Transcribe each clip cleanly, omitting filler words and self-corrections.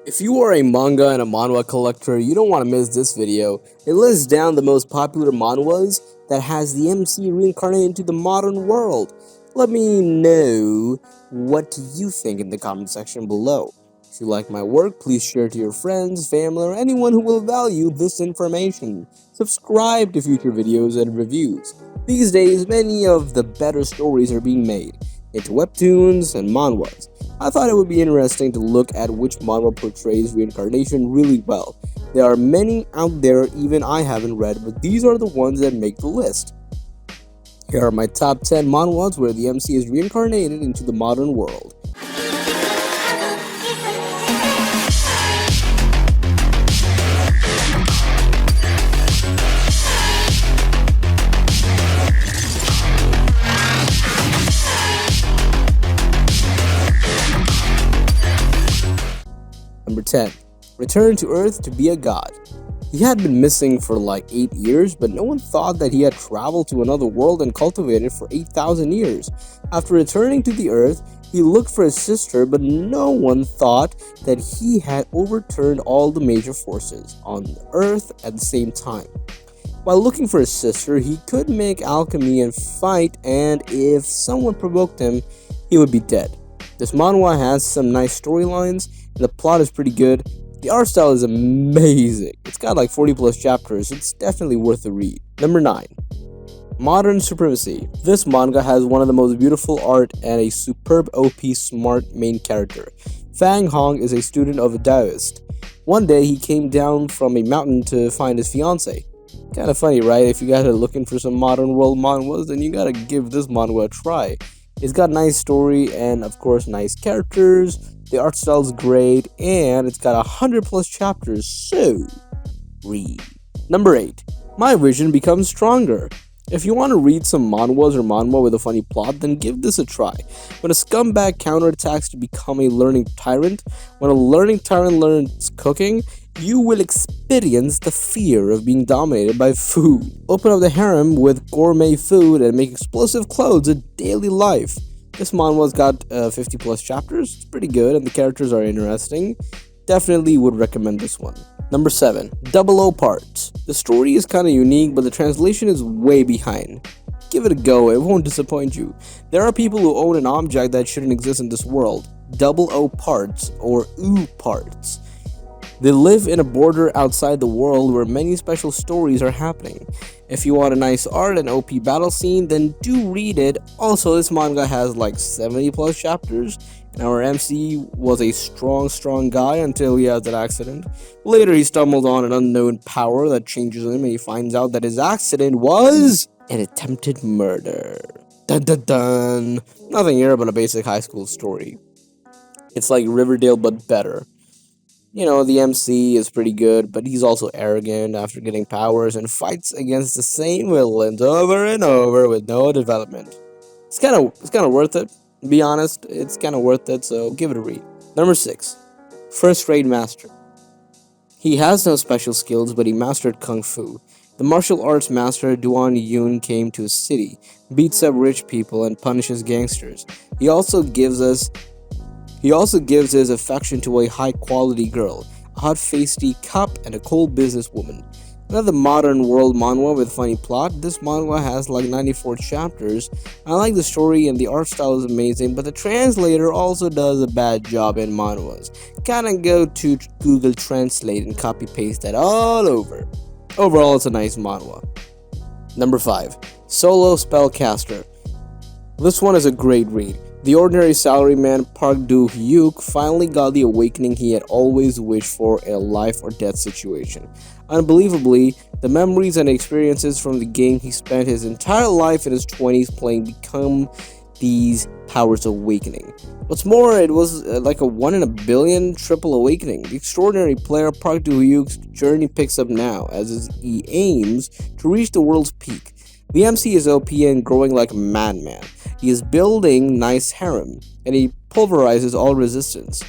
If you are a manga and a manhwa collector, you don't want to miss this video. It lists down the most popular manhwas that has the MC reincarnated into the modern world. Let me know what you think in the comment section below. If you like my work, please share to your friends, family, or anyone who will value this information. Subscribe to future videos and reviews. These days, many of the better stories are being made into webtoons and manhwas. I thought it would be interesting to look at which manhwa portrays reincarnation really well. There are many out there even I haven't read, but these are the ones that make the list. Here are my top 10 manhwas where the MC is reincarnated into the modern world. Number 10. Return to Earth to be a god. He had been missing for like 8 years, but no one thought that he had traveled to another world and cultivated for 8,000 years. After returning to the Earth, he looked for his sister, but no one thought that he had overturned all the major forces on Earth at the same time. While looking for his sister, he could make alchemy and fight, and if someone provoked him, he would be dead. This manhwa has some nice storylines, and the plot is pretty good. The art style is amazing. It's got like 40 plus chapters. It's definitely worth a read. Number 9. Modern Supremacy. This manga has one of the most beautiful art and a superb OP smart main character. Fang Hong is a student of a Taoist. One day he came down from a mountain to find his fiancée. Kinda funny, right? If you guys are looking for some modern world manhwas, then you gotta give this manhwa a try. It's got nice story and of course nice characters. The art style is great and it's got 100 plus chapters, so read. Number 8. My Vision Becomes Stronger. If you want to read some manhwas or manhwa with a funny plot, then give this a try. When a scumbag counterattacks to become a learning tyrant, when a learning tyrant learns cooking, you will experience the fear of being dominated by food. Open up the harem with gourmet food and make explosive clothes a daily life. This manhwa's got 50 plus chapters. It's pretty good and the characters are interesting. Definitely would recommend this one. Number 7. Double O Parts. The story is kind of unique, but the translation is way behind. Give it a go, it won't disappoint you. There are people who own an object that shouldn't exist in this world. Double O Parts or OO Parts. They live in a border outside the world where many special stories are happening. If you want a nice art and OP battle scene, then do read it. Also, this manga has like 70 plus chapters, and our MC was a strong guy until he has that accident. Later, he stumbled on an unknown power that changes him, and he finds out that his accident was an attempted murder. Dun dun dun! Nothing here but a basic high school story. It's like Riverdale but better. You know, the MC is pretty good, but he's also arrogant after getting powers and fights against the same villains over and over with no development. It's kind of worth it. To be honest, it's kind of worth it, so give it a read. Number 6. First Rate Master. He has no special skills, but he mastered Kung Fu. The martial arts master Duan Yun came to his city, beats up rich people, and punishes gangsters. He also gives his affection to a high-quality girl, a hot-faced cop, and a cold businesswoman. Another modern world manhwa with funny plot. This manhwa has like 94 chapters. I like the story and the art style is amazing, but the translator also does a bad job in manhwas. Kinda go to Google Translate and copy-paste that all over. Overall, it's a nice manhwa. Number 5. Solo Spellcaster. This one is a great read. The ordinary salaryman Park Do-hyuk finally got the awakening he had always wished for in a life or death situation. Unbelievably, the memories and experiences from the game he spent his entire life in his 20s playing become these powers awakening. What's more, it was like a 1 in a billion triple awakening. The extraordinary player Park Do-hyuk's journey picks up now as he aims to reach the world's peak. The MC is OP and growing like a madman. He is building nice harem, and he pulverizes all resistance.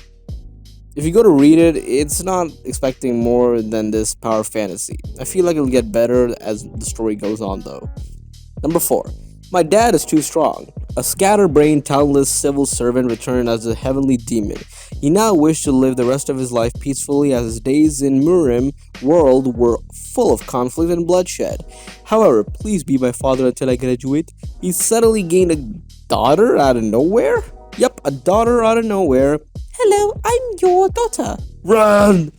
If you go to read it, it's not expecting more than this power fantasy. I feel like it'll get better as the story goes on though. Number 4. My dad is too strong. A scatterbrained, talentless civil servant returned as a heavenly demon. He now wished to live the rest of his life peacefully as his days in Murim world were full of conflict and bloodshed. However, please be my father until I graduate. He suddenly gained a daughter out of nowhere? Yep, a daughter out of nowhere. Hello, I'm your daughter. Run!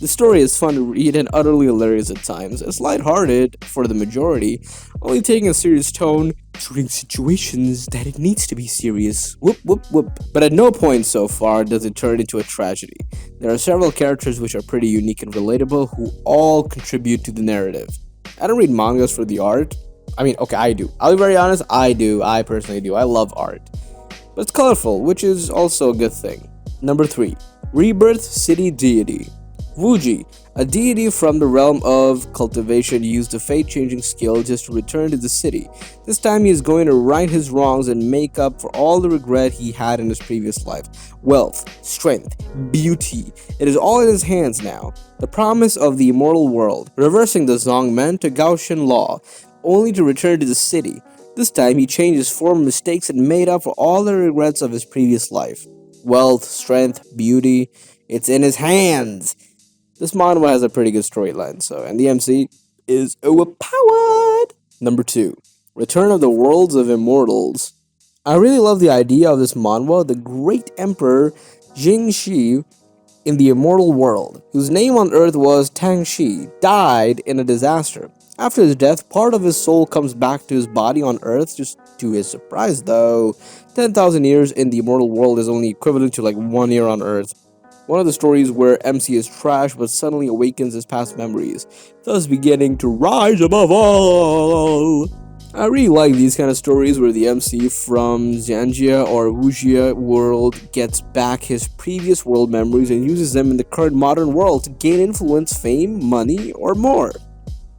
The story is fun to read and utterly hilarious at times. It's lighthearted for the majority, only taking a serious tone during situations that it needs to be serious. Whoop whoop whoop. But at no point so far does it turn into a tragedy. There are several characters which are pretty unique and relatable who all contribute to the narrative. I don't read mangas for the art. I mean, okay, I do. I'll be very honest, I do. I personally do. I love art. But it's colorful, which is also a good thing. Number 3. Rebirth City Deity. Wuji, a deity from the realm of cultivation, used a fate-changing skill just to return to the city. This time he is going to right his wrongs and make up for all the regret he had in his previous life. Wealth, strength, beauty. It is all in his hands now. The promise of the immortal world, reversing the Zongmen to Gaussian law, only to return to the city. This time he changed his former mistakes and made up for all the regrets of his previous life. Wealth, strength, beauty. It's in his hands. This manhwa has a pretty good storyline, and the MC is overpowered. Number 2. Return of the Worlds of Immortals. I really love the idea of this manhwa. The great emperor Jingxi in the immortal world, whose name on earth was Tangxi, died in a disaster. After his death, part of his soul comes back to his body on earth, just to his surprise though. 10,000 years in the immortal world is only equivalent to like 1 year on earth. One of the stories where MC is trash but suddenly awakens his past memories, thus beginning to rise above all. I really like these kind of stories where the MC from Xianjia or Wuxia world gets back his previous world memories and uses them in the current modern world to gain influence, fame, money, or more.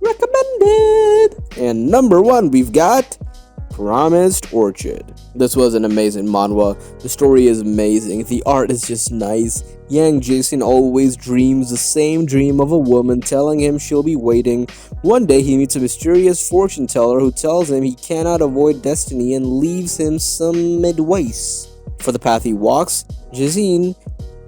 Recommended! And number 1, we've got Promised Orchid. This was an amazing manhwa. The story is amazing. The art is just nice. Young Jason always dreams the same dream of a woman telling him she'll be waiting. One day he meets a mysterious fortune teller who tells him he cannot avoid destiny and leaves him some midways. For the path he walks, Jason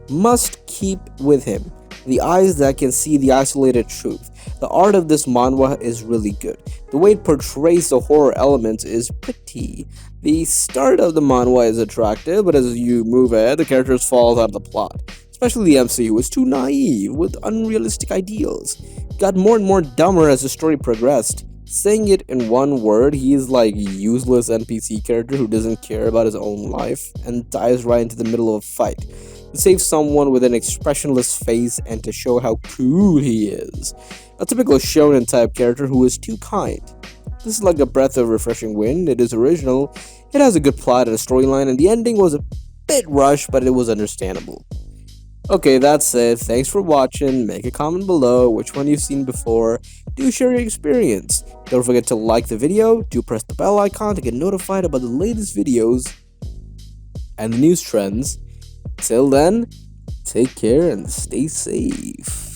must keep with him the eyes that can see the isolated truth. The art of this manhwa is really good. The way it portrays the horror elements is pretty. The start of the manhwa is attractive, but as you move ahead, the characters fall out of the plot. Especially the MC, who was too naive with unrealistic ideals. Got more and more dumber as the story progressed. Saying it in one word, he is like useless NPC character who doesn't care about his own life and dies right into the middle of a fight. To save someone with an expressionless face and to show how cool he is. A typical shonen type character who is too kind. This is like a breath of refreshing wind. It is original, it has a good plot and a storyline, and the ending was a bit rushed, but it was understandable. Okay, that's it. Thanks for watching. Make a comment below which one you've seen before. Do share your experience. Don't forget to like the video. Do press the bell icon to get notified about the latest videos and the news trends. Till then, take care and stay safe.